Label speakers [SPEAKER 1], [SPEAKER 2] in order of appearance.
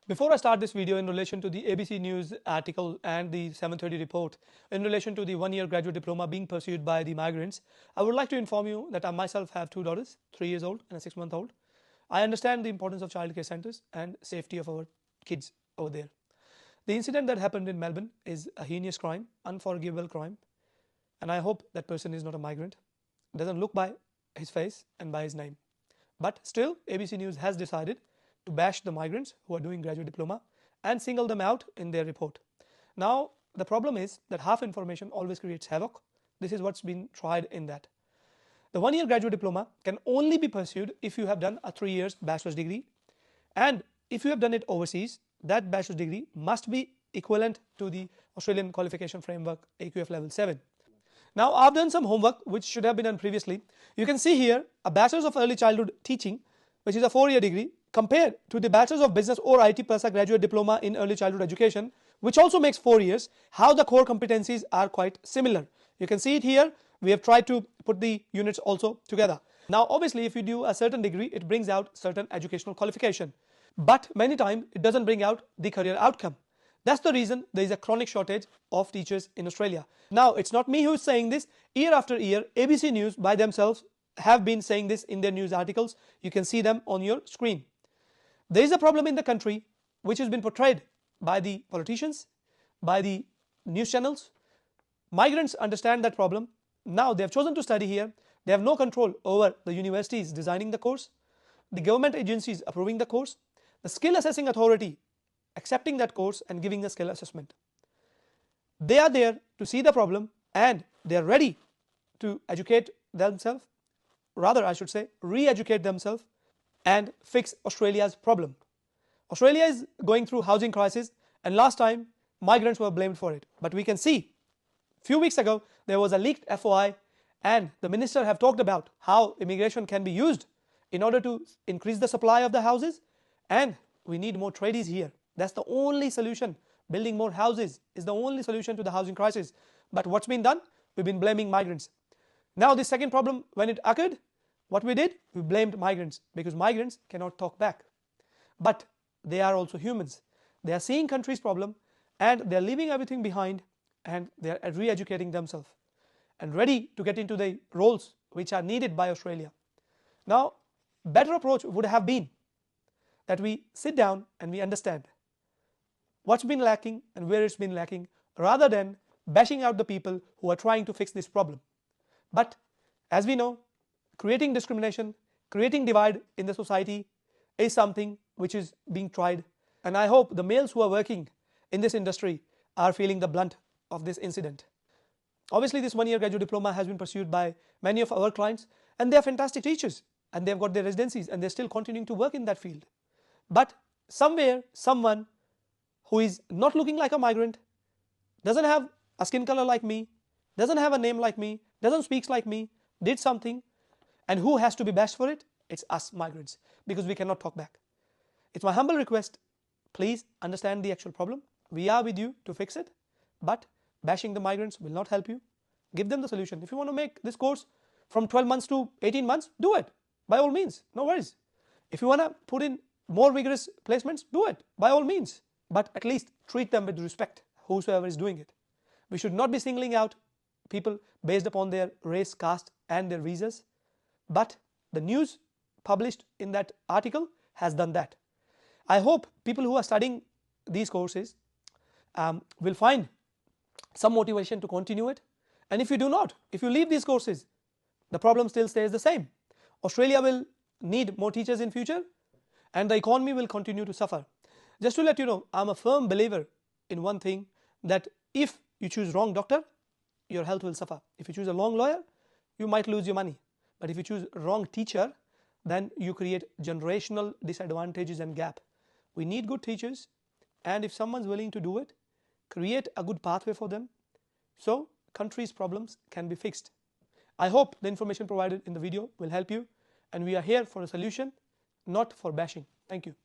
[SPEAKER 1] Before I start this video in relation to the ABC News article and the 7:30 report in relation to the one-year graduate diploma being pursued by the migrants, I would like to inform you that I myself have two daughters, 3 years old and a 6-month-old. I understand the importance of childcare centers and safety of our kids over there. The incident that happened in Melbourne is a heinous crime, unforgivable crime, and I hope that person is not a migrant, doesn't look by his face and by his name. But still, ABC News has decided to bash the migrants who are doing graduate diploma and single them out in their report. Now, the problem is that half information always creates havoc. This is what's been tried in that. The one-year graduate diploma can only be pursued if you have done a 3 years bachelor's degree, and if you have done it overseas, that bachelor's degree must be equivalent to the Australian qualification framework AQF level 7. Now, I've done some homework which should have been done previously. You can see here a bachelor's of early childhood teaching, which is a 4-year degree, compared to the bachelor's of business or IT plus a graduate diploma in early childhood education, which also makes 4 years, how the core competencies are quite similar. You can see it here. We have tried to put the units also together. Now, obviously, if you do a certain degree, it brings out certain educational qualification, but many times it doesn't bring out the career outcome. That's the reason there is a chronic shortage of teachers in Australia. Now, it's not me who is saying this. Year after year, ABC News by themselves have been saying this in their news articles. You can see them on your screen. There is a problem in the country which has been portrayed by the politicians, by the news channels. Migrants understand that problem. Now they have chosen to study here. They have no control over the universities designing the course, the government agencies approving the course, the skill assessing authority accepting that course and giving a skill assessment. They are there to see the problem and they are ready to educate themselves, rather I should say re-educate themselves and fix Australia's problem. Australia is going through housing crisis, and last time migrants were blamed for it. But we can see few weeks ago there was a leaked FOI and the minister have talked about how immigration can be used in order to increase the supply of the houses, and we need more tradies here. That's the only solution. Building more houses is the only solution to the housing crisis. But what's been done? We've been blaming migrants. Now the second problem, when it occurred, what we did? We blamed migrants because migrants cannot talk back. But they are also humans. They are seeing country's problem and they are leaving everything behind and they are re-educating themselves and ready to get into the roles which are needed by Australia. Now, better approach would have been that we sit down and we understand what's been lacking and where it's been lacking, rather than bashing out the people who are trying to fix this problem. But as we know, creating discrimination, creating divide in the society is something which is being tried, and I hope the males who are working in this industry are feeling the blunt of this incident. Obviously, this one-year graduate diploma has been pursued by many of our clients, and they are fantastic teachers and they have got their residencies and they're still continuing to work in that field. But somewhere, someone who is not looking like a migrant, doesn't have a skin color like me, doesn't have a name like me, doesn't speak like me, did something, and who has to be bashed for it? It's us migrants, because we cannot talk back. It's my humble request, please understand the actual problem. We are with you to fix it, but bashing the migrants will not help you. Give them the solution. If you want to make this course from 12 months to 18 months, do it, by all means, no worries. If you want to put in more vigorous placements, do it, by all means. But at least treat them with respect, whosoever is doing it. We should not be singling out people based upon their race, caste and their visas. But the news published in that article has done that. I hope people who are studying these courses will find some motivation to continue it. And if you do not, if you leave these courses, the problem still stays the same. Australia will need more teachers in future and the economy will continue to suffer. Just to let you know, I'm a firm believer in one thing, that if you choose wrong doctor, your health will suffer. If you choose a wrong lawyer, you might lose your money. But if you choose wrong teacher, then you create generational disadvantages and gap. We need good teachers, and if someone's willing to do it, create a good pathway for them, so country's problems can be fixed. I hope the information provided in the video will help you, and we are here for a solution, not for bashing. Thank you.